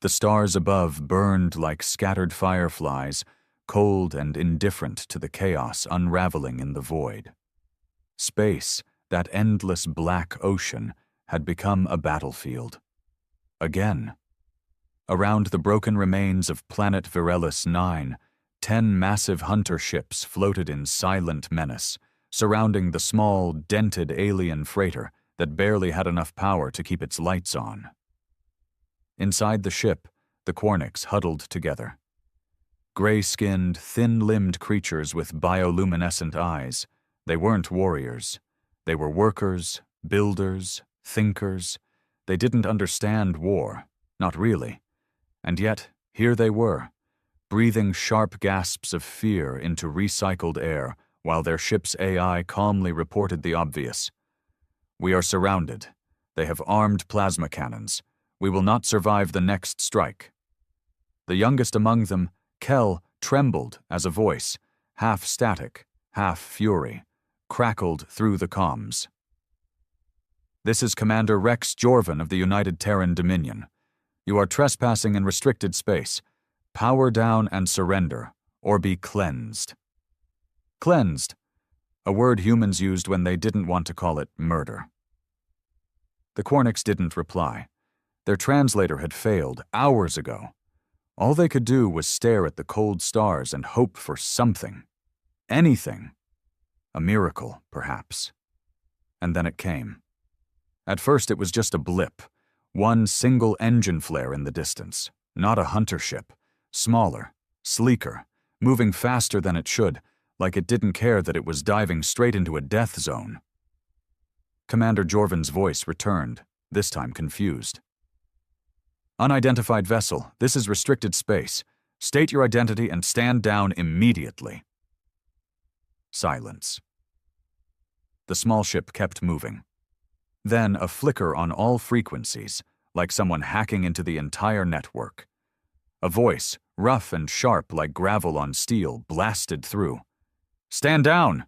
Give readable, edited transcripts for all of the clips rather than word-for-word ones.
The stars above burned like scattered fireflies, cold and indifferent to the chaos unraveling in the void. Space, that endless black ocean, had become a battlefield. Again. Around the broken remains of planet Virelis 9, 10 massive hunter ships floated in silent menace, surrounding the small, dented alien freighter that barely had enough power to keep its lights on. Inside the ship, the Quarnicks huddled together. Gray-skinned, thin-limbed creatures with bioluminescent eyes, they weren't warriors. They were workers, builders, thinkers. They didn't understand war, not really. And yet, here they were, breathing sharp gasps of fear into recycled air while their ship's AI calmly reported the obvious. "We are surrounded. They have armed plasma cannons. We will not survive the next strike." The youngest among them, Kel, trembled as a voice, half static, half fury, crackled through the comms. "This is Commander Rex Jorvan of the United Terran Dominion. You are trespassing in restricted space. Power down and surrender, or be cleansed." Cleansed, a word humans used when they didn't want to call it murder. The Quarnicks didn't reply. Their translator had failed hours ago. All they could do was stare at the cold stars and hope for something. Anything. A miracle, perhaps. And then it came. At first it was just a blip. One single engine flare in the distance, not a hunter ship, smaller, sleeker, moving faster than it should, like it didn't care that it was diving straight into a death zone. Commander Jorvan's voice returned, this time confused. "Unidentified vessel, this is restricted space. State your identity and stand down immediately." Silence. The small ship kept moving. Then a flicker on all frequencies, like someone hacking into the entire network. A voice, rough and sharp like gravel on steel, blasted through. "Stand down!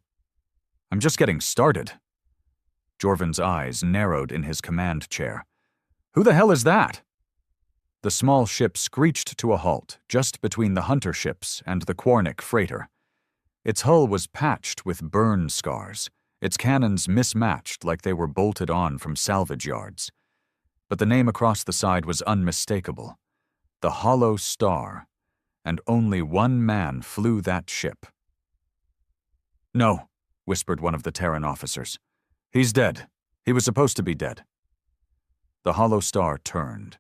I'm just getting started." Jorvan's eyes narrowed in his command chair. "Who the hell is that?" The small ship screeched to a halt just between the hunter ships and the Quarnick freighter. Its hull was patched with burn scars, its cannons mismatched like they were bolted on from salvage yards. But the name across the side was unmistakable. The Hollow Star, and only one man flew that ship. "No," whispered one of the Terran officers. "He's dead. He was supposed to be dead." The Hollow Star turned.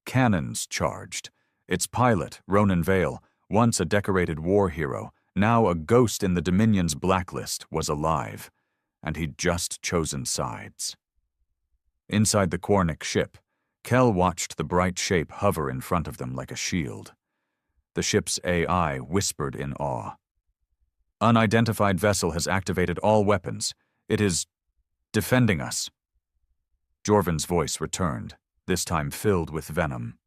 Cannons charged. Its pilot, Ronan Vale, once a decorated war hero, now a ghost in the Dominion's blacklist, was alive, and he'd just chosen sides. Inside the Quarnick ship, Kel watched the bright shape hover in front of them like a shield. The ship's AI whispered in awe. "Unidentified vessel has activated all weapons. It is defending us." Jorvan's voice returned, this time filled with venom.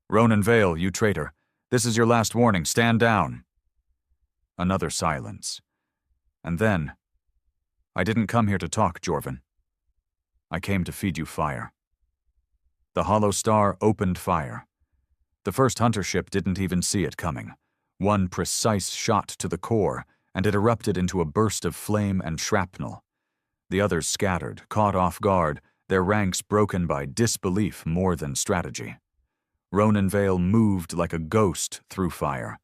"Ronan Vale, you traitor. This is your last warning. Stand down." Another silence. And then, "I didn't come here to talk, Jorvan. I came to feed you fire." The Hollow Star opened fire. The first hunter ship didn't even see it coming. One precise shot to the core, and it erupted into a burst of flame and shrapnel. The others scattered, caught off guard, their ranks broken by disbelief more than strategy. Ronan Vale moved like a ghost through fire.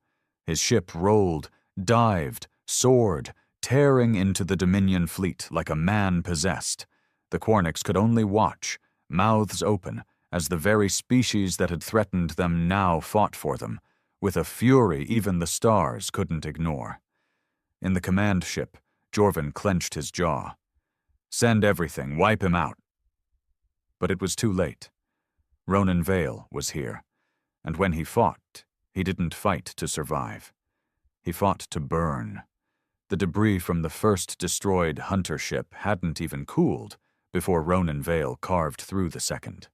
His ship rolled, dived, soared, tearing into the Dominion fleet like a man possessed. The Quarnicks could only watch, mouths open, as the very species that had threatened them now fought for them, with a fury even the stars couldn't ignore. In the command ship, Jorvan clenched his jaw. "Send everything, wipe him out." But it was too late. Ronan Vale was here, and when he fought, he didn't fight to survive. He fought to burn. The debris from the first destroyed hunter ship hadn't even cooled before Ronan Vale carved through the second.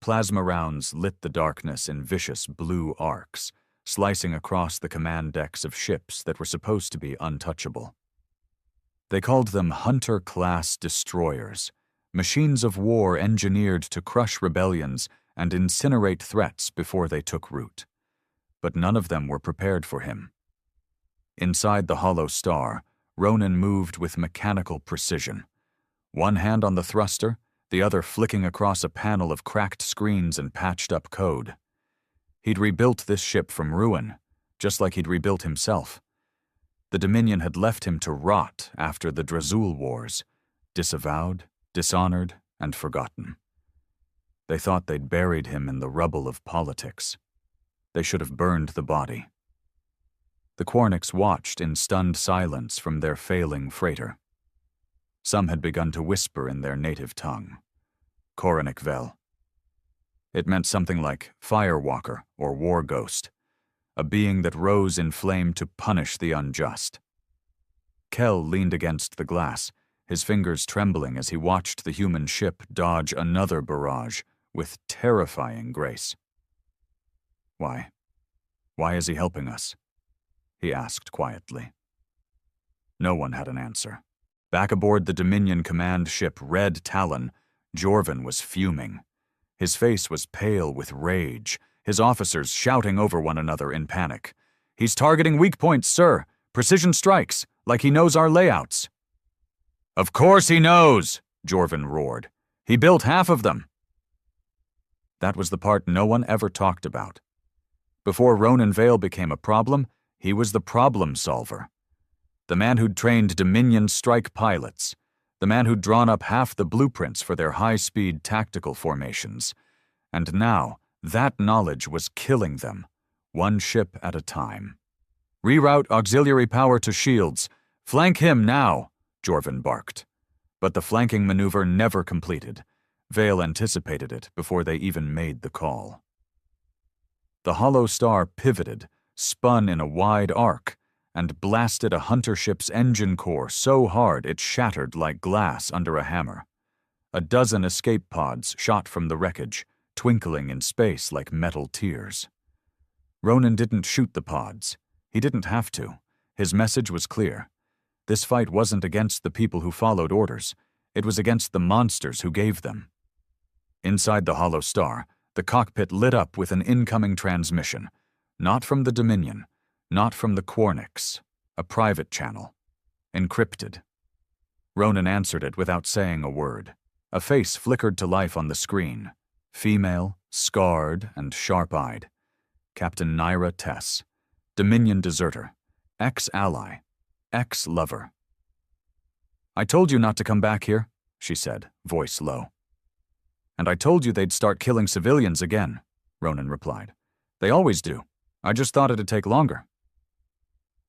Plasma rounds lit the darkness in vicious blue arcs, slicing across the command decks of ships that were supposed to be untouchable. They called them Hunter-class destroyers, machines of war engineered to crush rebellions and incinerate threats before they took root. But none of them were prepared for him. Inside the hollow star, Ronan moved with mechanical precision. One hand on the thruster, the other flicking across a panel of cracked screens and patched-up code. He'd rebuilt this ship from ruin, just like he'd rebuilt himself. The Dominion had left him to rot after the Drazul Wars, disavowed, dishonored, and forgotten. They thought they'd buried him in the rubble of politics. They should have burned the body. The Quarniks watched in stunned silence from their failing freighter. Some had begun to whisper in their native tongue. Koranik Vel. It meant something like Firewalker or War Ghost, a being that rose in flame to punish the unjust. Kel leaned against the glass, his fingers trembling as he watched the human ship dodge another barrage with terrifying grace. Why? Why is he helping us? He asked quietly. No one had an answer. Back aboard the Dominion command ship Red Talon, Jorvin was fuming. His face was pale with rage, his officers shouting over one another in panic. He's targeting weak points, sir. Precision strikes, like he knows our layouts. Of course he knows, Jorvin roared. He built half of them. That was the part no one ever talked about. Before Ronan Vale became a problem, he was the problem solver. The man who'd trained Dominion strike pilots. The man who'd drawn up half the blueprints for their high-speed tactical formations. And now, that knowledge was killing them, one ship at a time. Reroute auxiliary power to shields. Flank him now, Jorvin barked. But the flanking maneuver never completed. Vale anticipated it before they even made the call. The hollow star pivoted, spun in a wide arc, and blasted a hunter ship's engine core so hard it shattered like glass under a hammer. A dozen escape pods shot from the wreckage, twinkling in space like metal tears. Ronan didn't shoot the pods. He didn't have to. His message was clear. This fight wasn't against the people who followed orders. It was against the monsters who gave them. Inside the hollow star, the cockpit lit up with an incoming transmission. Not from the Dominion, not from the Quarniks. A private channel. Encrypted. Ronan answered it without saying a word. A face flickered to life on the screen. Female, scarred, and sharp-eyed. Captain Naira Tess. Dominion deserter. Ex-ally. Ex-lover. I told you not to come back here, she said, voice low. And I told you they'd start killing civilians again, Ronan replied. They always do. I just thought it'd take longer.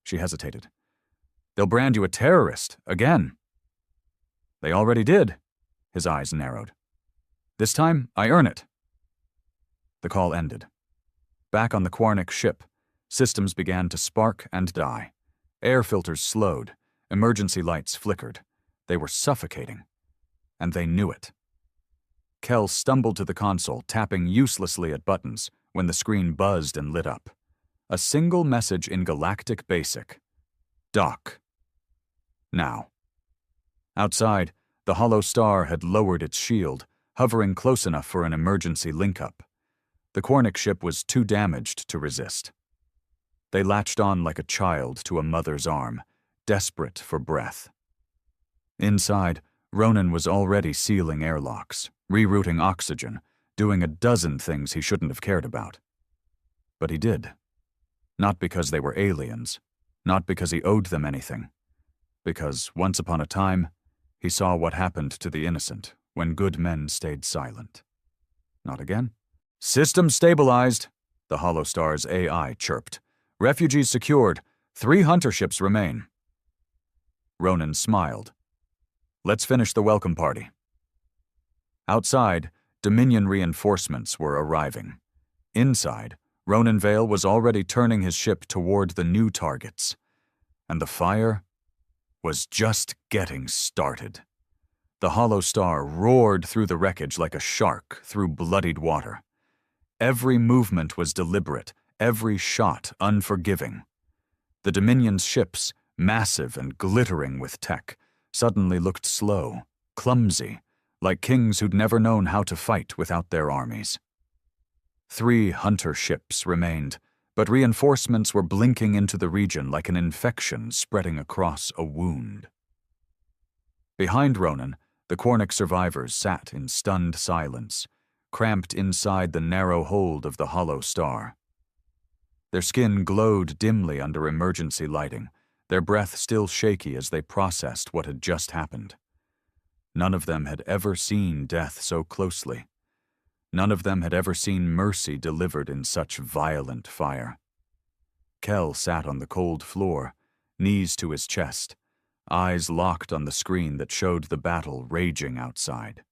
She hesitated. They'll brand you a terrorist, again. They already did. His eyes narrowed. This time, I earn it. The call ended. Back on the Quarnik ship, systems began to spark and die. Air filters slowed. Emergency lights flickered. They were suffocating. And they knew it. Kel stumbled to the console, tapping uselessly at buttons, when the screen buzzed and lit up. A single message in Galactic Basic. Dock. Now. Outside, the hollow star had lowered its shield, hovering close enough for an emergency link-up. The Quarnik ship was too damaged to resist. They latched on like a child to a mother's arm, desperate for breath. Inside, Ronan was already sealing airlocks, rerouting oxygen, doing a dozen things he shouldn't have cared about. But he did. Not because they were aliens, not because he owed them anything. Because, once upon a time, he saw what happened to the innocent when good men stayed silent. Not again? System stabilized, the hollow star's AI chirped. Refugees secured. 3 hunter ships remain. Ronan smiled. Let's finish the welcome party. Outside, Dominion reinforcements were arriving. Inside, Ronan Vale was already turning his ship toward the new targets. And the fire was just getting started. The hollow star roared through the wreckage like a shark through bloodied water. Every movement was deliberate, every shot unforgiving. The Dominion's ships, massive and glittering with tech, suddenly looked slow, clumsy, like kings who'd never known how to fight without their armies. 3 hunter ships remained, but reinforcements were blinking into the region like an infection spreading across a wound. Behind Ronan, the Quarnik survivors sat in stunned silence, cramped inside the narrow hold of the hollow star. Their skin glowed dimly under emergency lighting, their breath still shaky as they processed what had just happened. None of them had ever seen death so closely. None of them had ever seen mercy delivered in such violent fire. Kel sat on the cold floor, knees to his chest, eyes locked on the screen that showed the battle raging outside.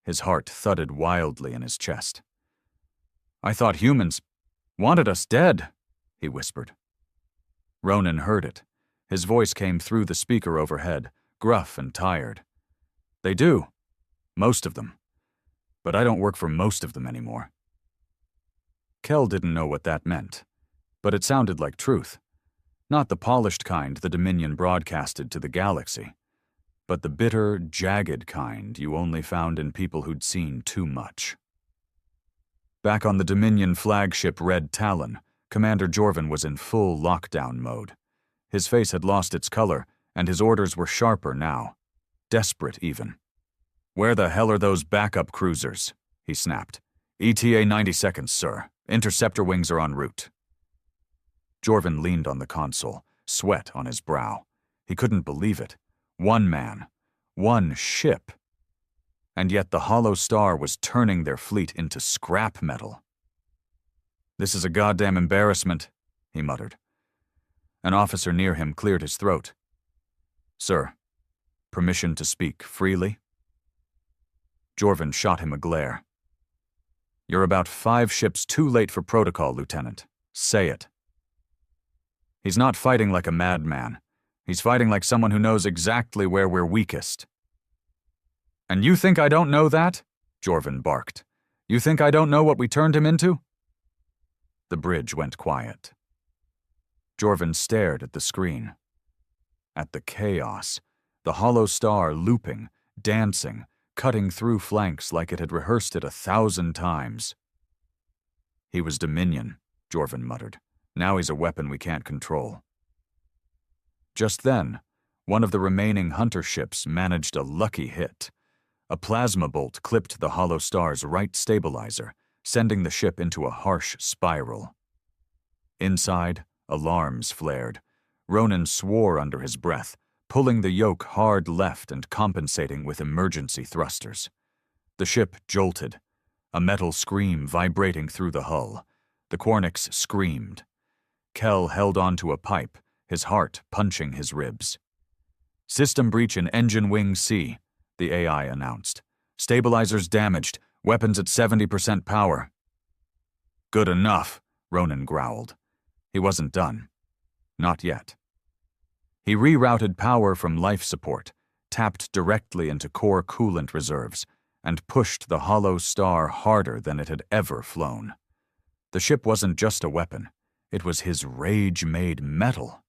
His heart thudded wildly in his chest. "I thought humans wanted us dead," he whispered. Ronan heard it. His voice came through the speaker overhead, gruff and tired. "They do. Most of them. But I don't work for most of them anymore." Kel didn't know what that meant, but it sounded like truth. Not the polished kind the Dominion broadcasted to the galaxy, but the bitter, jagged kind you only found in people who'd seen too much. Back on the Dominion flagship Red Talon, Commander Jorvan was in full lockdown mode. His face had lost its color, and his orders were sharper now. Desperate, even. "Where the hell are those backup cruisers?" he snapped. "ETA 90 seconds, sir. Interceptor wings are en route." Jorvan leaned on the console, sweat on his brow. He couldn't believe it. One man. One ship. And yet the hollow star was turning their fleet into scrap metal. "This is a goddamn embarrassment," he muttered. An officer near him cleared his throat. "Sir, permission to speak freely?" Jorvan shot him a glare. "You're about 5 ships too late for protocol, Lieutenant. Say it." "He's not fighting like a madman. He's fighting like someone who knows exactly where we're weakest." "And you think I don't know that?" Jorvan barked. "You think I don't know what we turned him into?" The bridge went quiet. Jorvan stared at the screen. At the chaos, the hollow star looping, dancing, cutting through flanks like it had rehearsed it 1,000 times. "He was Dominion," Jorvan muttered. "Now he's a weapon we can't control." Just then, one of the remaining hunter ships managed a lucky hit. A plasma bolt clipped the hollow star's right stabilizer, sending the ship into a harsh spiral. Inside, alarms flared. Ronan swore under his breath, pulling the yoke hard left and compensating with emergency thrusters. The ship jolted, a metal scream vibrating through the hull. The Quarniks screamed. Kel held onto a pipe, his heart punching his ribs. "System breach in engine wing C," the AI announced. "Stabilizers damaged, weapons at 70% power." "Good enough," Ronan growled. He wasn't done. Not yet. He rerouted power from life support, tapped directly into core coolant reserves, and pushed the hollow star harder than it had ever flown. The ship wasn't just a weapon. It was his rage made metal.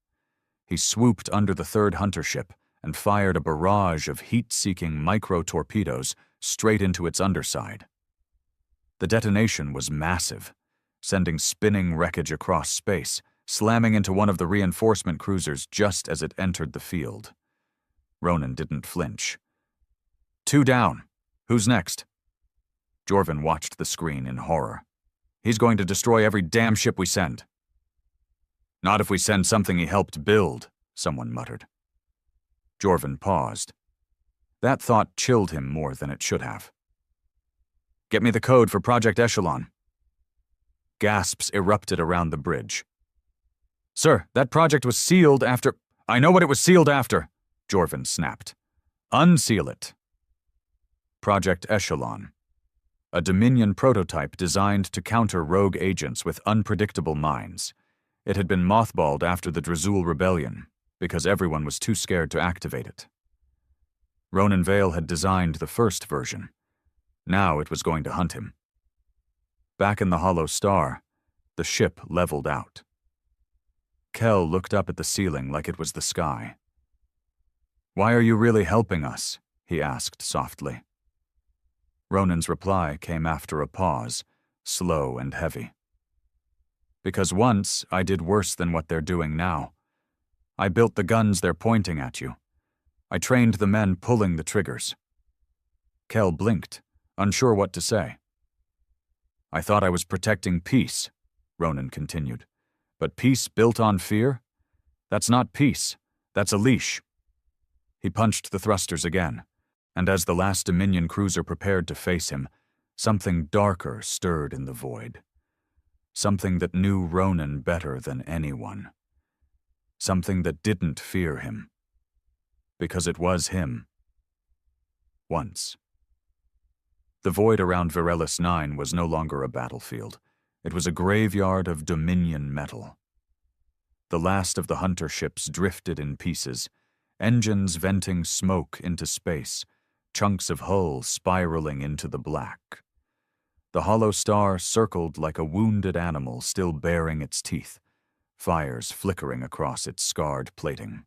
He swooped under the third hunter ship and fired a barrage of heat-seeking micro-torpedoes straight into its underside. The detonation was massive, sending spinning wreckage across space, slamming into one of the reinforcement cruisers just as it entered the field. Ronan didn't flinch. "2 down. Who's next?" Jorvan watched the screen in horror. "He's going to destroy every damn ship we send." "Not if we send something he helped build," someone muttered. Jorvan paused. That thought chilled him more than it should have. "Get me the code for Project Echelon." Gasps erupted around the bridge. "Sir, that project was sealed after—" "I know what it was sealed after," Jorvan snapped. "Unseal it." Project Echelon. A Dominion prototype designed to counter rogue agents with unpredictable minds. It had been mothballed after the Drazul Rebellion, because everyone was too scared to activate it. Ronan Vale had designed the first version. Now it was going to hunt him. Back in the hollow star, the ship leveled out. Kel looked up at the ceiling like it was the sky. "Why are you really helping us?" he asked softly. Ronan's reply came after a pause, slow and heavy. Because once I did worse than what they're doing now. I built the guns they're pointing at you. I trained the men pulling the triggers. Kel blinked, unsure what to say. I thought I was protecting peace, Ronan continued. But peace built on fear? That's not peace. That's a leash. He punched the thrusters again, and as the last Dominion cruiser prepared to face him, something darker stirred in the void. Something that knew Ronan better than anyone. Something that didn't fear him. Because it was him. Once. The void around Varellus 9 was no longer a battlefield. It was a graveyard of Dominion metal. The last of the hunter ships drifted in pieces, engines venting smoke into space, chunks of hull spiraling into the black. The hollow star circled like a wounded animal still baring its teeth, fires flickering across its scarred plating.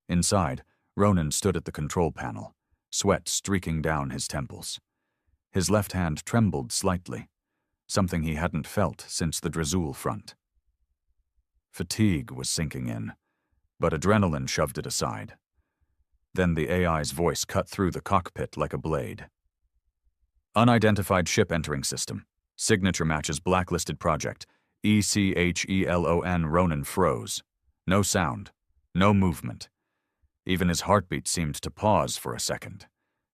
Inside, Ronan stood at the control panel, sweat streaking down his temples. His left hand trembled slightly, something he hadn't felt since the Drazul front. Fatigue was sinking in, but adrenaline shoved it aside. Then the AI's voice cut through the cockpit like a blade. Unidentified ship entering system. Signature matches blacklisted project. ECHELON. Ronan froze. No sound. No movement. Even his heartbeat seemed to pause for a second.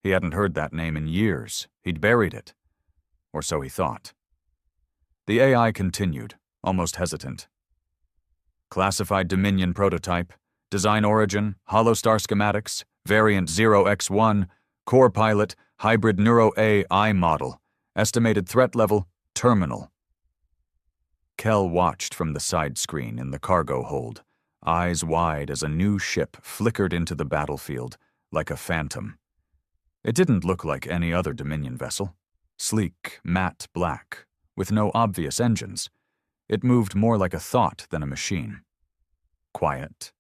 He hadn't heard that name in years. He'd buried it. Or so he thought. The AI continued, almost hesitant. Classified Dominion prototype. Design origin, hollow star schematics, variant 0x1, core pilot, hybrid neuro-AI model, estimated threat level, terminal. Kel watched from the side screen in the cargo hold, eyes wide as a new ship flickered into the battlefield like a phantom. It didn't look like any other Dominion vessel. Sleek, matte black, with no obvious engines. It moved more like a thought than a machine. Quiet.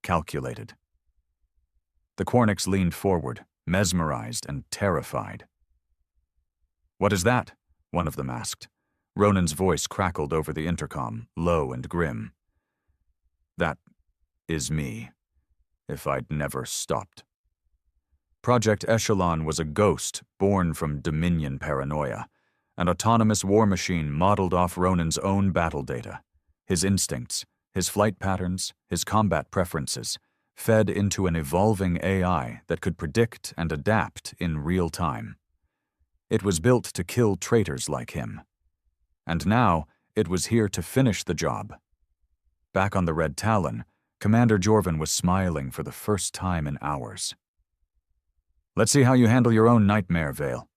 Calculated. The Quarnix leaned forward, mesmerized and terrified. "What is that?" one of them asked. Ronan's voice crackled over the intercom, low and grim. "That is me, if I'd never stopped." Project Echelon was a ghost born from Dominion paranoia, an autonomous war machine modeled off Ronan's own battle data, his instincts, his flight patterns, his combat preferences, fed into an evolving AI that could predict and adapt in real time. It was built to kill traitors like him. And now, it was here to finish the job. Back on the Red Talon, Commander Jorvan was smiling for the first time in hours. "Let's see how you handle your own nightmare, Vale."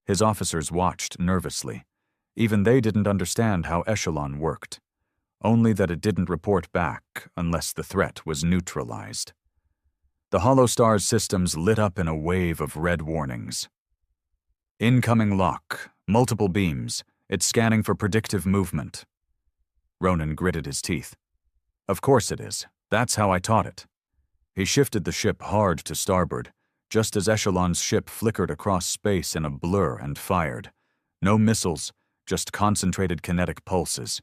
His officers watched nervously. Even they didn't understand how Echelon worked. Only that it didn't report back unless the threat was neutralized. The Hollow Star's systems lit up in a wave of red warnings. "Incoming lock, multiple beams, it's scanning for predictive movement." Ronan gritted his teeth. "Of course it is. That's how I taught it." He shifted the ship hard to starboard, just as Echelon's ship flickered across space in a blur and fired. No missiles, just concentrated kinetic pulses.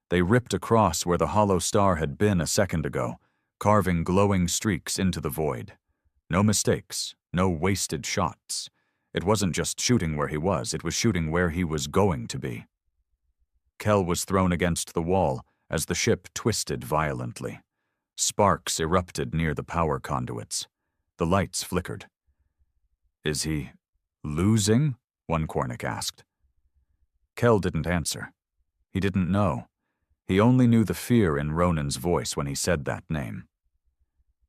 They ripped across where the Hollow Star had been a second ago, carving glowing streaks into the void. No mistakes, no wasted shots. It wasn't just shooting where he was, it was shooting where he was going to be. Kel was thrown against the wall as the ship twisted violently. Sparks erupted near the power conduits. The lights flickered. "Is he losing?" one Quarnic asked. Kel didn't answer. He didn't know. He only knew the fear in Ronan's voice when he said that name.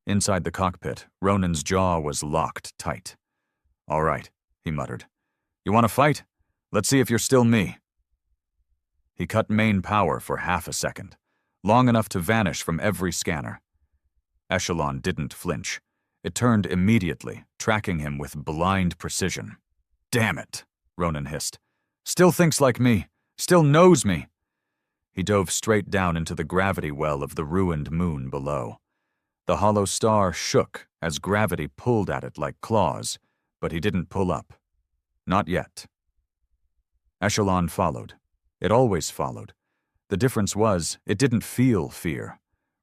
Inside the cockpit, Ronan's jaw was locked tight. "All right," he muttered. "You want to fight? Let's see if you're still me." He cut main power for half a second, long enough to vanish from every scanner. Echelon didn't flinch. It turned immediately, tracking him with blind precision. "Damn it," Ronan hissed. "Still thinks like me. Still knows me." He dove straight down into the gravity well of the ruined moon below. The Hollow Star shook as gravity pulled at it like claws, but he didn't pull up. Not yet. Echelon followed. It always followed. The difference was, it didn't feel fear.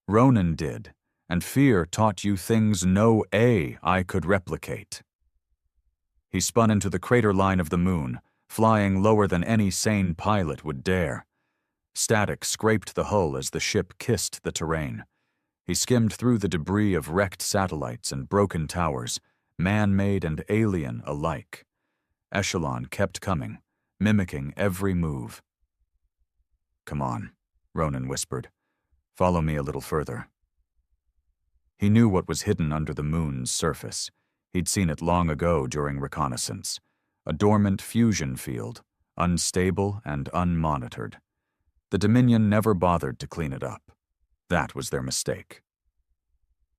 Ronan did, and fear taught you things no AI could replicate. He spun into the crater line of the moon, flying lower than any sane pilot would dare. Static scraped the hull as the ship kissed the terrain. He skimmed through the debris of wrecked satellites and broken towers, man-made and alien alike. Echelon kept coming, mimicking every move. "Come on," Ronan whispered. "Follow me a little further." He knew what was hidden under the moon's surface. He'd seen it long ago during reconnaissance. A dormant fusion field, unstable and unmonitored. The Dominion never bothered to clean it up. That was their mistake.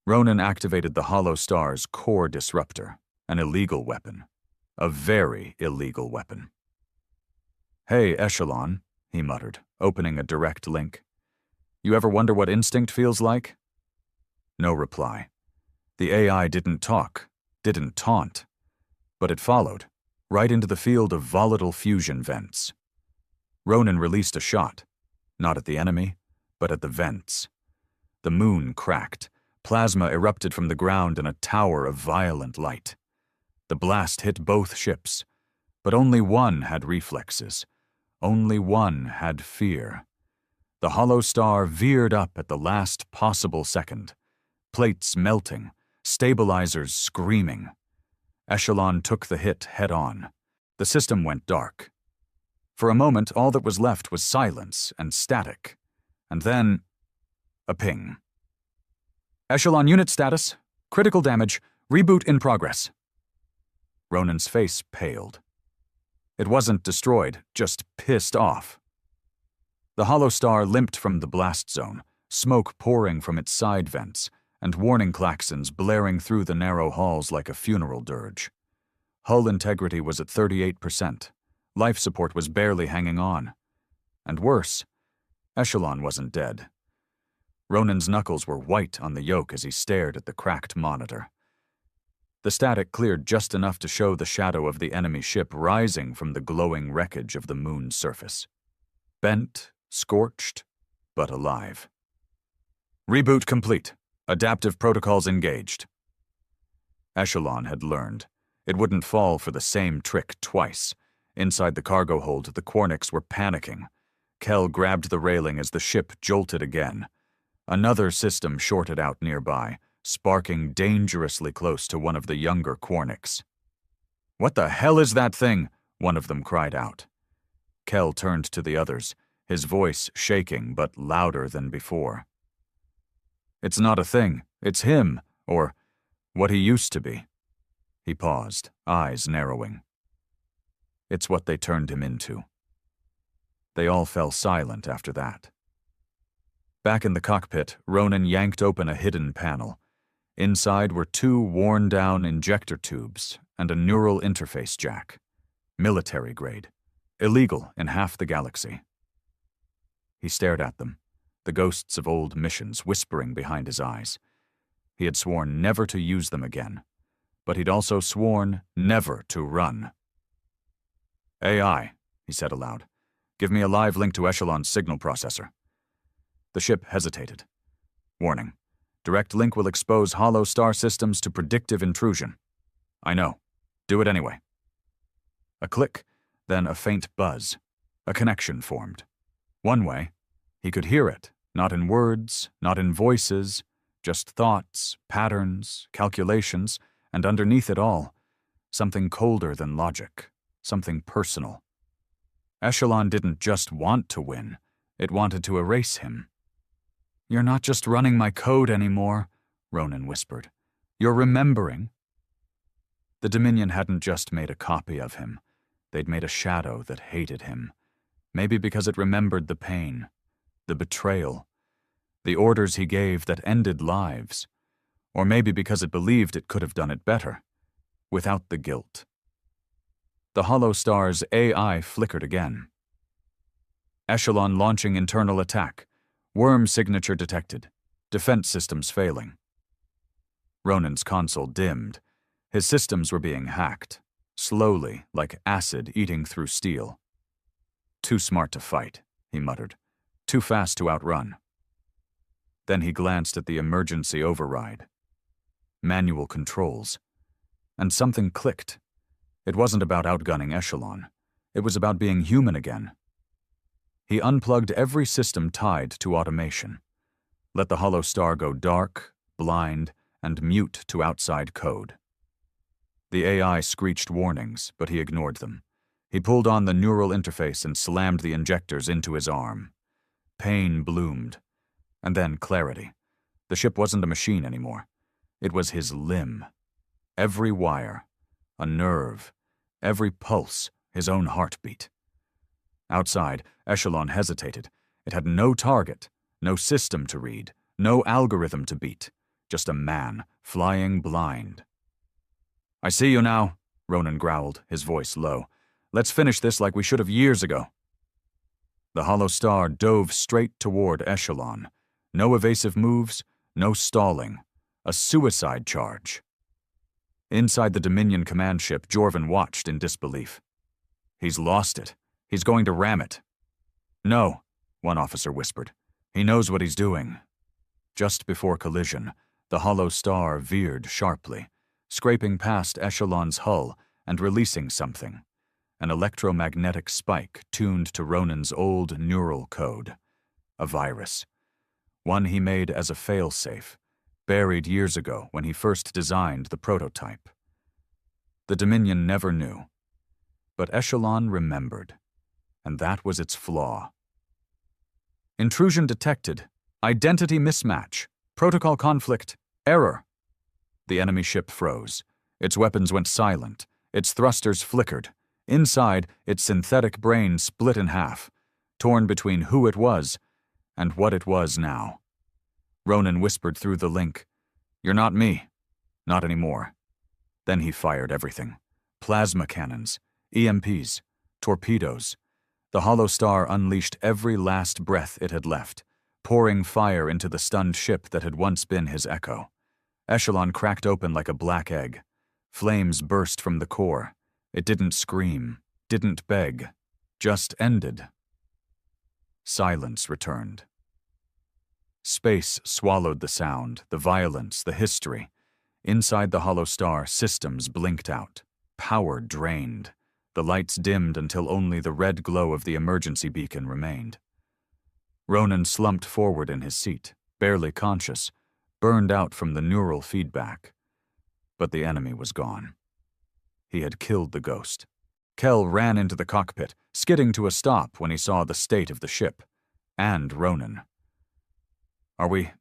Ronan activated the Hollow Star's core disruptor, an illegal weapon. A very illegal weapon. "Hey, Echelon," he muttered, opening a direct link. "You ever wonder what instinct feels like?" No reply. The AI didn't talk, didn't taunt, but it followed, right into the field of volatile fusion vents. Ronan released a shot, not at the enemy, but at the vents. The moon cracked. Plasma erupted from the ground in a tower of violent light. The blast hit both ships, but only one had reflexes. Only one had fear. The Hollow Star veered up at the last possible second. Plates melting, stabilizers screaming. Echelon took the hit head-on. The system went dark. For a moment, all that was left was silence and static. And then, a ping. "Echelon unit status. Critical damage. Reboot in progress." Ronan's face paled. It wasn't destroyed, just pissed off. The Hollow Star limped from the blast zone, smoke pouring from its side vents, and warning klaxons blaring through the narrow halls like a funeral dirge. Hull integrity was at 38%. Life support was barely hanging on. And worse, Echelon wasn't dead. Ronan's knuckles were white on the yoke as he stared at the cracked monitor. The static cleared just enough to show the shadow of the enemy ship rising from the glowing wreckage of the moon's surface. Bent, scorched, but alive. "Reboot complete. Adaptive protocols engaged." Echelon had learned. It wouldn't fall for the same trick twice. Inside the cargo hold, the Quarnicks were panicking. Kel grabbed the railing as the ship jolted again. Another system shorted out nearby, sparking dangerously close to one of the younger Quarnicks. "What the hell is that thing?" one of them cried out. Kel turned to the others, his voice shaking but louder than before. "It's not a thing. It's him, or what he used to be." He paused, eyes narrowing. "It's what they turned him into." They all fell silent after that. Back in the cockpit, Ronan yanked open a hidden panel. Inside were 2 worn-down injector tubes and a neural interface jack. Military grade. Illegal in half the galaxy. He stared at them, the ghosts of old missions whispering behind his eyes. He had sworn never to use them again, but he'd also sworn never to run. "AI," he said aloud. "Give me a live link to Echelon's signal processor." The ship hesitated. "Warning. Direct link will expose Hollow Star systems to predictive intrusion." "I know. Do it anyway." A click, then a faint buzz. A connection formed. One way. He could hear it, not in words, not in voices, just thoughts, patterns, calculations, and underneath it all, something colder than logic, something personal. Echelon didn't just want to win, it wanted to erase him. "You're not just running my code anymore," Ronan whispered. "You're remembering." The Dominion hadn't just made a copy of him. They'd made a shadow that hated him. Maybe because it remembered the pain, the betrayal, the orders he gave that ended lives. Or maybe because it believed it could have done it better, without the guilt. The Hollow Star's AI flickered again. Echelon launching internal attack. Worm signature detected. Defense systems failing. Ronan's console dimmed. His systems were being hacked, slowly, like acid eating through steel. Too smart to fight, he muttered. Too fast to outrun. Then he glanced at the emergency override. Manual controls. And something clicked. It wasn't about outgunning Echelon. It was about being human again. He unplugged every system tied to automation. Let the hollow star go dark, blind, and mute to outside code. The AI screeched warnings, but he ignored them. He pulled on the neural interface and slammed the injectors into his arm. Pain bloomed. And then clarity. The ship wasn't a machine anymore. It was his limb. Every wire, a nerve, every pulse, his own heartbeat. Outside, Echelon hesitated. It had no target, no system to read, no algorithm to beat, just a man flying blind. "I see you now," Ronan growled, his voice low. "Let's finish this like we should have years ago." The hollow star dove straight toward Echelon. No evasive moves, no stalling. A suicide charge. Inside the Dominion command ship, Jorvan watched in disbelief. "He's lost it. He's going to ram it." "No," one officer whispered. "He knows what he's doing." Just before collision, the hollow star veered sharply, scraping past Echelon's hull and releasing something. An electromagnetic spike tuned to Ronan's old neural code. A virus. One he made as a failsafe, buried years ago when he first designed the prototype. The Dominion never knew. But Echelon remembered, and that was its flaw. Intrusion detected. Identity mismatch. Protocol conflict. Error. The enemy ship froze. Its weapons went silent. Its thrusters flickered. Inside, its synthetic brain split in half, torn between who it was and what it was now. Ronan whispered through the link, "You're not me. Not anymore." Then he fired everything. Plasma cannons, EMPs, torpedoes. The hollow star unleashed every last breath it had left, pouring fire into the stunned ship that had once been his echo. Echelon cracked open like a black egg. Flames burst from the core. It didn't scream, didn't beg, just ended. Silence returned. Space swallowed the sound, the violence, the history. Inside the hollow star, systems blinked out. Power drained. The lights dimmed until only the red glow of the emergency beacon remained. Ronan slumped forward in his seat, barely conscious, burned out from the neural feedback. But the enemy was gone. He had killed the ghost. Kel ran into the cockpit, skidding to a stop when he saw the state of the ship. And Ronan. "Are we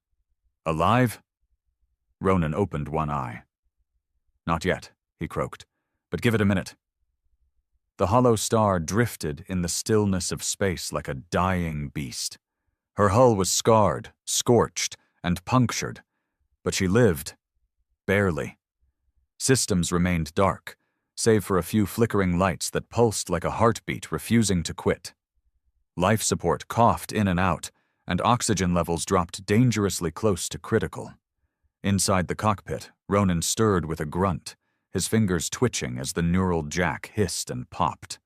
alive?" Ronan opened one eye. "Not yet," he croaked, "but give it a minute." The hollow star drifted in the stillness of space like a dying beast. Her hull was scarred, scorched, and punctured, but she lived. Barely. Systems remained dark, save for a few flickering lights that pulsed like a heartbeat refusing to quit. Life support coughed in and out, and oxygen levels dropped dangerously close to critical. Inside the cockpit, Ronan stirred with a grunt, his fingers twitching as the neural jack hissed and popped.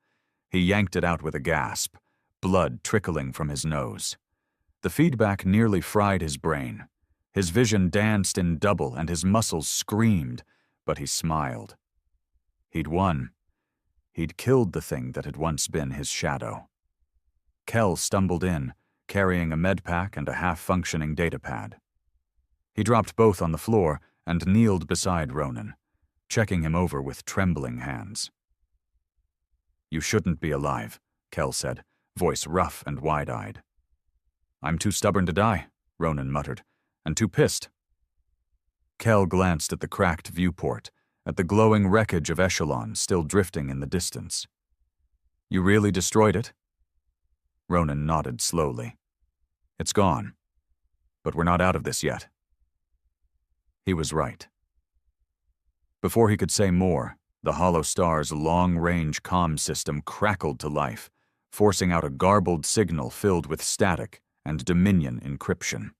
He yanked it out with a gasp, blood trickling from his nose. The feedback nearly fried his brain. His vision danced in double and his muscles screamed, but he smiled. He'd won. He'd killed the thing that had once been his shadow. Kel stumbled in, carrying a medpack and a half-functioning datapad. He dropped both on the floor and kneeled beside Ronan, checking him over with trembling hands. "You shouldn't be alive," Kel said, voice rough and wide-eyed. "I'm too stubborn to die," Ronan muttered, "and too pissed." Kel glanced at the cracked viewport, at the glowing wreckage of Echelon still drifting in the distance. "You really destroyed it?" Ronan nodded slowly. "It's gone. But we're not out of this yet." He was right. Before he could say more, the hollow star's long-range comm system crackled to life, forcing out a garbled signal filled with static and Dominion encryption.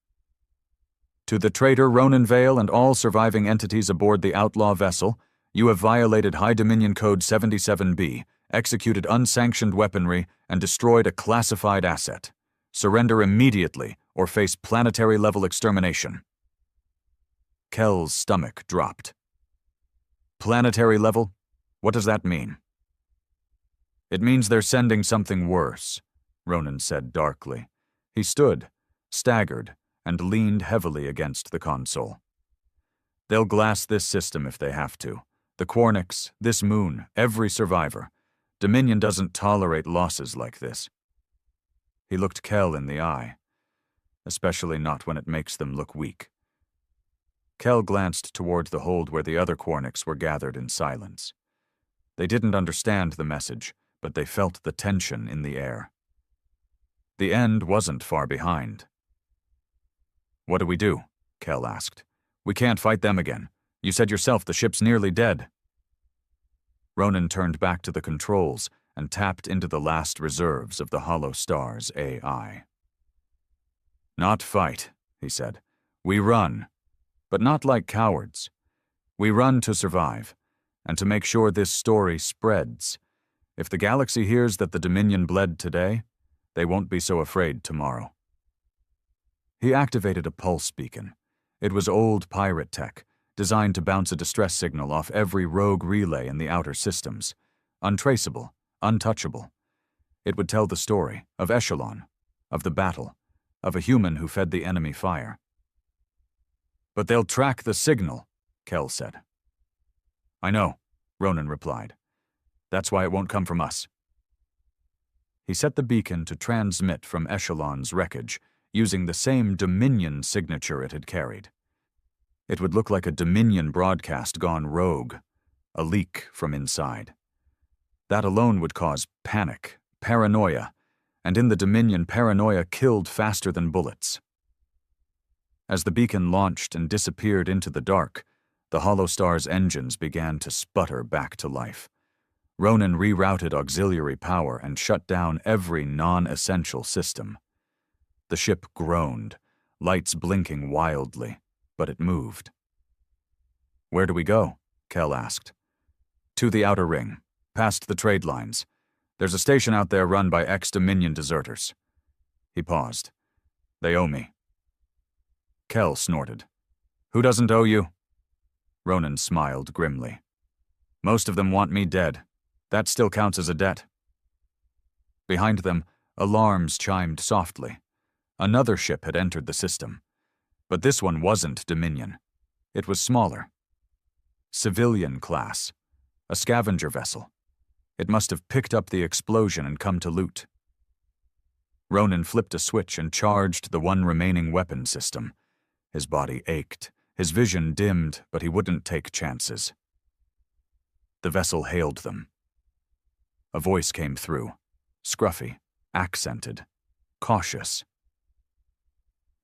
"To the traitor Ronan Vale and all surviving entities aboard the outlaw vessel, you have violated High Dominion Code 77B executed unsanctioned weaponry, and destroyed a classified asset. Surrender immediately or face planetary-level extermination. Kel's stomach dropped. Planetary level? What does that mean? It means they're sending something worse, Ronan said darkly. He stood, staggered, and leaned heavily against the console. They'll glass this system if they have to. The Quarnix, this moon, every survivor. Dominion doesn't tolerate losses like this. He looked Kel in the eye, especially not when it makes them look weak. Kel glanced toward the hold where the other Quarnix were gathered in silence. They didn't understand the message, but they felt the tension in the air. The end wasn't far behind. What do we do? Kel asked. We can't fight them again. You said yourself the ship's nearly dead. Ronan turned back to the controls and tapped into the last reserves of the Hollow Star's AI. Not fight, he said. We run, but not like cowards. We run to survive, and to make sure this story spreads. If the galaxy hears that the Dominion bled today, they won't be so afraid tomorrow. He activated a pulse beacon. It was old pirate tech, designed to bounce a distress signal off every rogue relay in the outer systems. Untraceable, untouchable. It would tell the story of Echelon, of the battle, of a human who fed the enemy fire. But they'll track the signal, Kel said. I know, Ronan replied. That's why it won't come from us. He set the beacon to transmit from Echelon's wreckage, using the same Dominion signature it had carried. It would look like a Dominion broadcast gone rogue, a leak from inside. That alone would cause panic, paranoia, and in the Dominion, paranoia killed faster than bullets. As the beacon launched and disappeared into the dark, the Hollow Star's engines began to sputter back to life. Ronan rerouted auxiliary power and shut down every non-essential system. The ship groaned, lights blinking wildly, but it moved. Where do we go? Kel asked. To the outer ring, past the trade lines. There's a station out there run by ex-Dominion deserters. He paused. They owe me. Kel snorted. Who doesn't owe you? Ronan smiled grimly. Most of them want me dead. That still counts as a debt. Behind them, alarms chimed softly. Another ship had entered the system. But this one wasn't Dominion. It was smaller. Civilian class. A scavenger vessel. It must have picked up the explosion and come to loot. Ronan flipped a switch and charged the one remaining weapon system. His body ached. His vision dimmed, but he wouldn't take chances. The vessel hailed them. A voice came through. Scruffy, accented, cautious.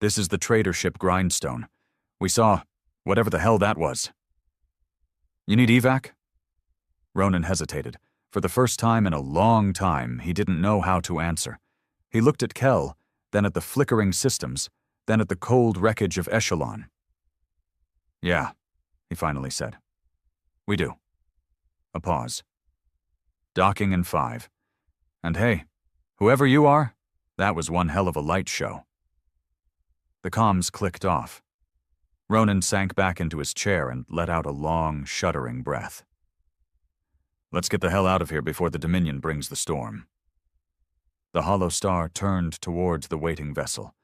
This is the trader ship Grindstone. We saw whatever the hell that was. You need evac? Ronan hesitated. For the first time in a long time, he didn't know how to answer. He looked at Kel, then at the flickering systems, then at the cold wreckage of Echelon. Yeah, he finally said. We do. A pause. Docking in 5. And hey, whoever you are, that was one hell of a light show. The comms clicked off. Ronan sank back into his chair and let out a long, shuddering breath. Let's get the hell out of here before the Dominion brings the storm. The Hollow Star turned towards the waiting vessel,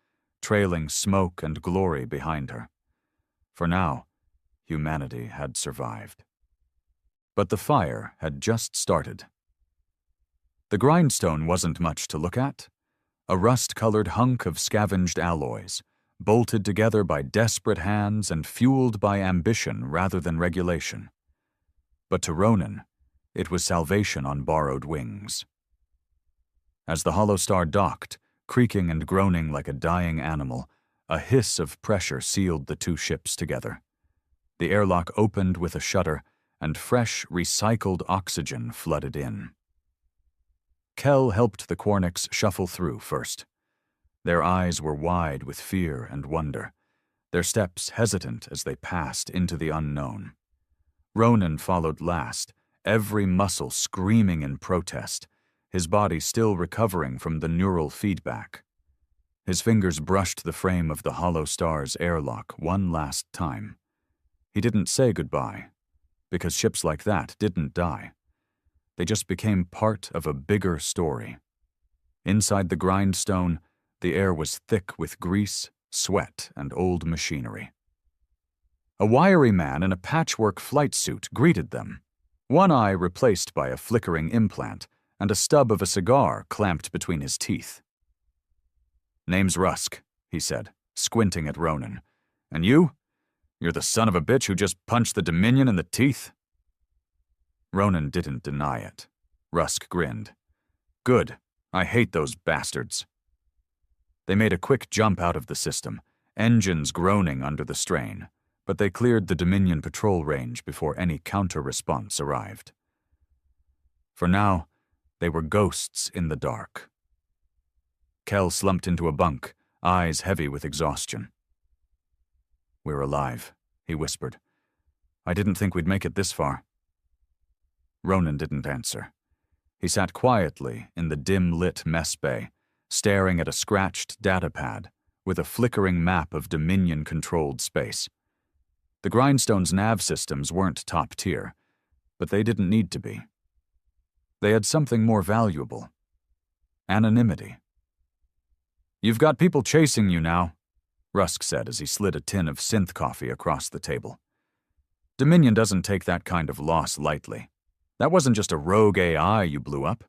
trailing smoke and glory behind her. For now, humanity had survived. But the fire had just started. The grindstone wasn't much to look at. A rust-colored hunk of scavenged alloys, bolted together by desperate hands and fueled by ambition rather than regulation. But to Ronan, it was salvation on borrowed wings. As the Hollow Star docked, creaking and groaning like a dying animal, a hiss of pressure sealed the two ships together. The airlock opened with a shudder, and fresh, recycled oxygen flooded in. Kel helped the Quarnix shuffle through first. Their eyes were wide with fear and wonder, their steps hesitant as they passed into the unknown. Ronan followed last, every muscle screaming in protest, his body still recovering from the neural feedback. His fingers brushed the frame of the hollow star's airlock one last time. He didn't say goodbye, because ships like that didn't die. They just became part of a bigger story. Inside the grindstone, the air was thick with grease, sweat, and old machinery. A wiry man in a patchwork flight suit greeted them, one eye replaced by a flickering implant and a stub of a cigar clamped between his teeth. "Name's Rusk," he said, squinting at Ronan. "And you? You're the son of a bitch who just punched the Dominion in the teeth?" Ronan didn't deny it. Rusk grinned. "Good. I hate those bastards." They made a quick jump out of the system, engines groaning under the strain, but they cleared the Dominion patrol range before any counter-response arrived. For now, they were ghosts in the dark. Kel slumped into a bunk, eyes heavy with exhaustion. "We're alive," he whispered. "I didn't think we'd make it this far." Ronan didn't answer. He sat quietly in the dim-lit mess bay, staring at a scratched datapad with a flickering map of Dominion-controlled space. The Grindstone's nav systems weren't top tier, but they didn't need to be. They had something more valuable: anonymity. "You've got people chasing you now," Rusk said as he slid a tin of synth coffee across the table. "Dominion doesn't take that kind of loss lightly. That wasn't just a rogue AI you blew up."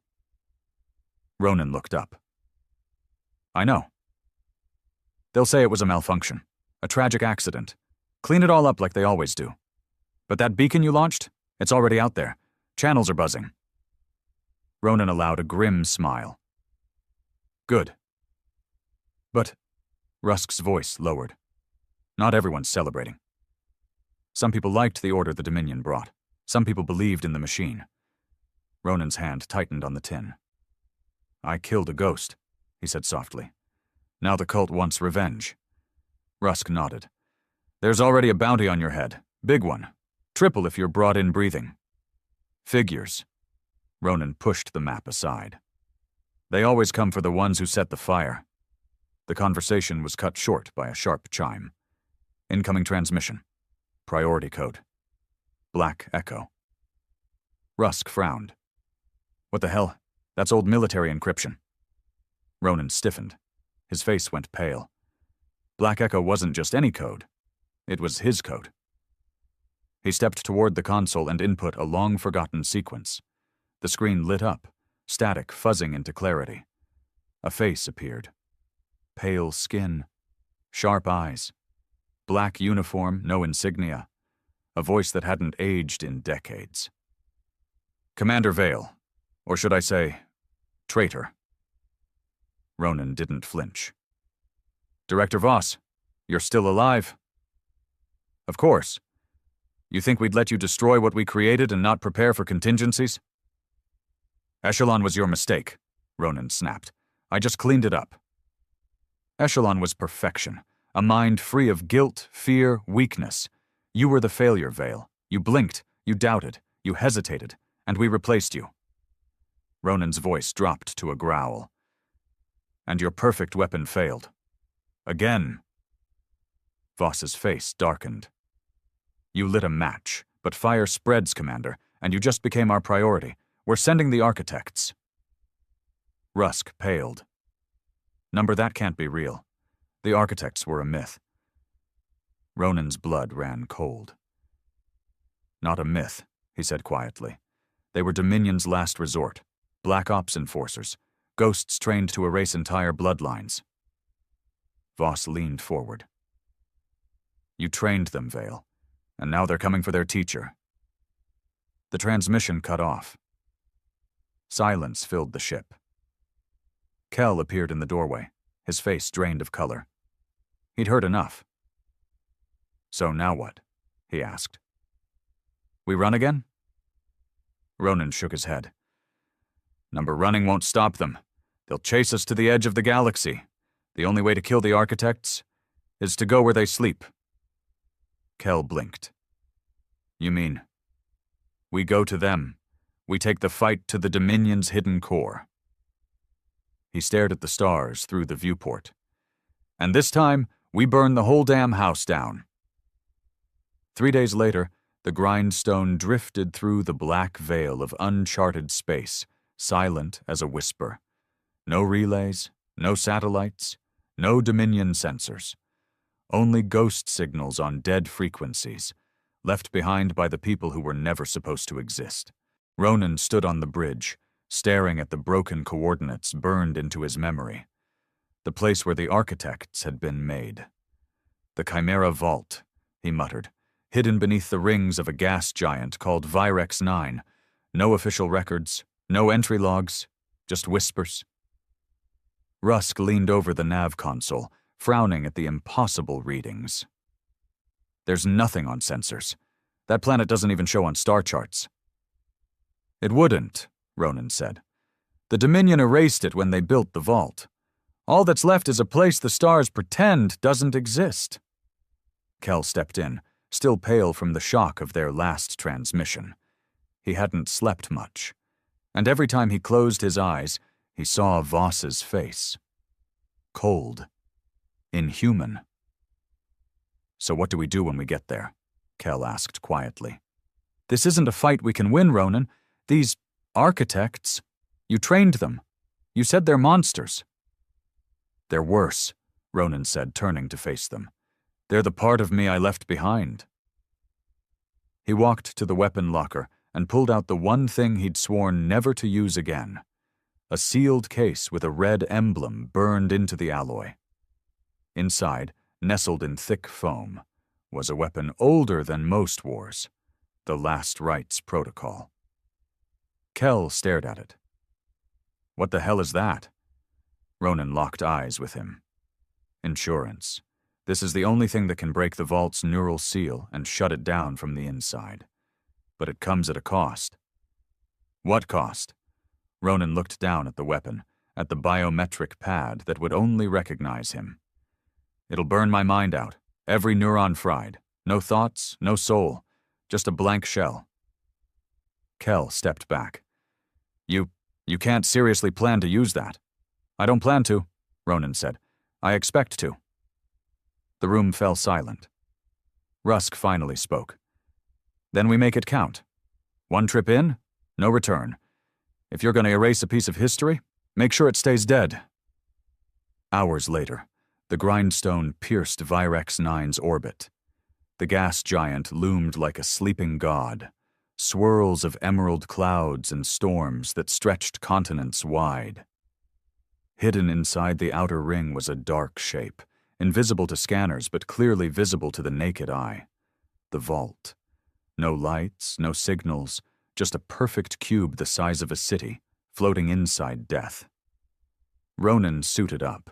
Ronan looked up. "I know. They'll say it was a malfunction, a tragic accident. Clean it all up like they always do. But that beacon you launched? It's already out there. Channels are buzzing." Ronan allowed a grim smile. "Good. But," Rusk's voice lowered, "not everyone's celebrating. Some people liked the order the Dominion brought. Some people believed in the machine." Ronan's hand tightened on the tin. "I killed a ghost," he said softly. "Now the cult wants revenge." Rusk nodded. "There's already a bounty on your head. Big one. Triple if you're brought in breathing." "Figures." Ronan pushed the map aside. "They always come for the ones who set the fire." The conversation was cut short by a sharp chime. "Incoming transmission. Priority code. Black Echo." Rusk frowned. "What the hell? That's old military encryption." Ronan stiffened. His face went pale. Black Echo wasn't just any code. It was his code. He stepped toward the console and input a long-forgotten sequence. The screen lit up, static fuzzing into clarity. A face appeared. Pale skin, sharp eyes, black uniform, no insignia, a voice that hadn't aged in decades. "Commander Vale, or should I say, traitor." Ronan didn't flinch. "Director Voss, you're still alive?" "Of course. You think we'd let you destroy what we created and not prepare for contingencies?" "Echelon was your mistake," Ronan snapped. "I just cleaned it up." Echelon was perfection, a mind free of guilt, fear, weakness. You were the failure, Vale. You blinked, you doubted, you hesitated, and we replaced you. Ronan's voice dropped to a growl. "And your perfect weapon failed. Again." Voss's face darkened. "You lit a match, but fire spreads, Commander, and you just became our priority. We're sending the architects." Rusk paled. "Number, that can't be real. The architects were a myth." Ronan's blood ran cold. "Not a myth," he said quietly. "They were Dominion's last resort. Black Ops enforcers. Ghosts trained to erase entire bloodlines." Voss leaned forward. "You trained them, Vale, and now they're coming for their teacher." The transmission cut off. Silence filled the ship. Kel appeared in the doorway, his face drained of color. He'd heard enough. "So now what?" he asked. "We run again?" Ronan shook his head. "Number, running won't stop them. They'll chase us to the edge of the galaxy. The only way to kill the architects is to go where they sleep." Kel blinked. "You mean, we go to them we take the fight to the Dominion's hidden core. He stared at the stars through the viewport. And this time, we burn the whole damn house down. 3 days later, the grindstone drifted through the black veil of uncharted space, silent as a whisper. No relays, no satellites, no Dominion sensors. Only ghost signals on dead frequencies, left behind by the people who were never supposed to exist. Ronan stood on the bridge, staring at the broken coordinates burned into his memory. The place where the architects had been made. The Chimera Vault, he muttered, hidden beneath the rings of a gas giant called Virex 9. No official records, no entry logs, just whispers. Rusk leaned over the nav console, frowning at the impossible readings. There's nothing on sensors. That planet doesn't even show on star charts. It wouldn't, Ronan said. The Dominion erased it when they built the vault. All that's left is a place the stars pretend doesn't exist. Kel stepped in, still pale from the shock of their last transmission. He hadn't slept much, and every time he closed his eyes, he saw Voss's face. Cold. Inhuman. So what do we do when we get there? Kel asked quietly. This isn't a fight we can win, Ronan. These architects, you trained them. You said they're monsters. They're worse, Ronan said, turning to face them. They're the part of me I left behind. He walked to the weapon locker and pulled out the one thing he'd sworn never to use again. A sealed case with a red emblem burned into the alloy. Inside, nestled in thick foam, was a weapon older than most wars, the Last Rites Protocol. Kel stared at it. What the hell is that? Ronan locked eyes with him. Insurance. This is the only thing that can break the vault's neural seal and shut it down from the inside. But it comes at a cost. What cost? Ronan looked down at the weapon, at the biometric pad that would only recognize him. It'll burn my mind out, every neuron fried. No thoughts, no soul, just a blank shell. Kel stepped back. You can't seriously plan to use that. I don't plan to, Ronan said. I expect to. The room fell silent. Rusk finally spoke. Then we make it count. One trip in, no return. If you're going to erase a piece of history, make sure it stays dead. Hours later, the grindstone pierced Virex 9's orbit. The gas giant loomed like a sleeping god, swirls of emerald clouds and storms that stretched continents wide. Hidden inside the outer ring was a dark shape, invisible to scanners but clearly visible to the naked eye. The vault. No lights, no signals, just a perfect cube the size of a city, floating inside death. Ronan suited up.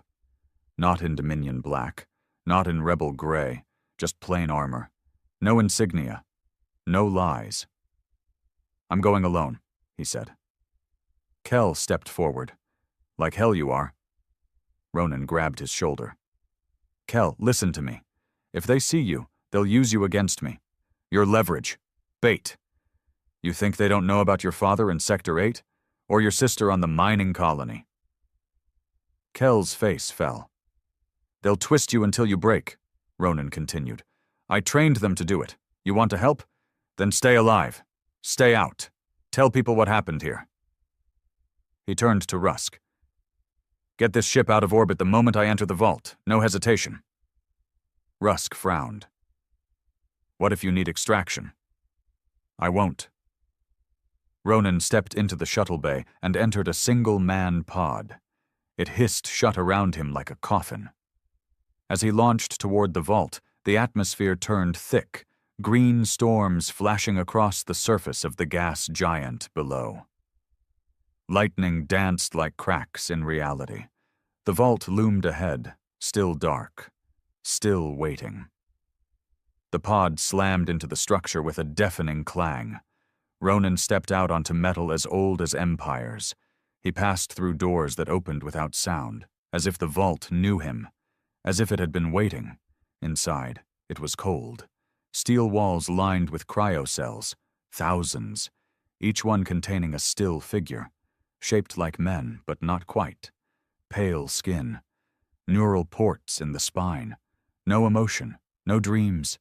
Not in Dominion black, not in Rebel gray, just plain armor. No insignia. No lies. I'm going alone, he said. Kel stepped forward. Like hell you are. Ronan grabbed his shoulder. Kel, listen to me. If they see you, they'll use you against me. You're leverage. Bait. You think they don't know about your father in Sector 8? Or your sister on the mining colony? Kel's face fell. They'll twist you until you break, Ronan continued. I trained them to do it. You want to help? Then stay alive. Stay out. Tell people what happened here. He turned to Rusk. Get this ship out of orbit the moment I enter the vault. No hesitation. Rusk frowned. What if you need extraction? I won't. Ronan stepped into the shuttle bay and entered a single-man pod. It hissed shut around him like a coffin. As he launched toward the vault, the atmosphere turned thick, green storms flashing across the surface of the gas giant below. Lightning danced like cracks in reality. The vault loomed ahead, still dark, still waiting. The pod slammed into the structure with a deafening clang. Ronan stepped out onto metal as old as empires. He passed through doors that opened without sound, as if the vault knew him, as if it had been waiting. Inside, it was cold. Steel walls lined with cryocells, thousands. each one containing a still figure, shaped like men, but not quite. Pale skin, neural ports in the spine, no emotion, no dreams,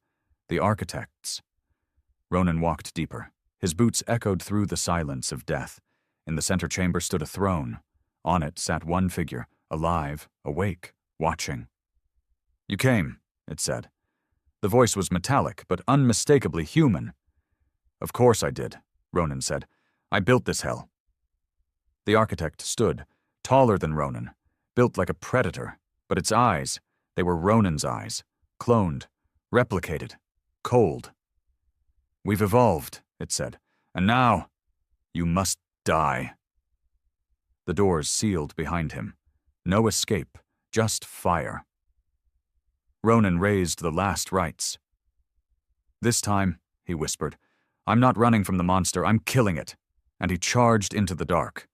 the architects. Ronan walked deeper. His boots echoed through the silence of death. In the center chamber stood a throne. On it sat one figure, alive, awake, watching. "You came," it said. The voice was metallic, but unmistakably human. "Of course I did," Ronan said. "I built this hell." The architect stood, taller than Ronan, built like a predator, but its eyes, they were Ronan's eyes, cloned, replicated, cold. "We've evolved," it said, "and now you must die." The doors sealed behind him. No escape, just fire. Ronan raised the last rites. "This time," he whispered, "I'm not running from the monster, I'm killing it." And he charged into the dark.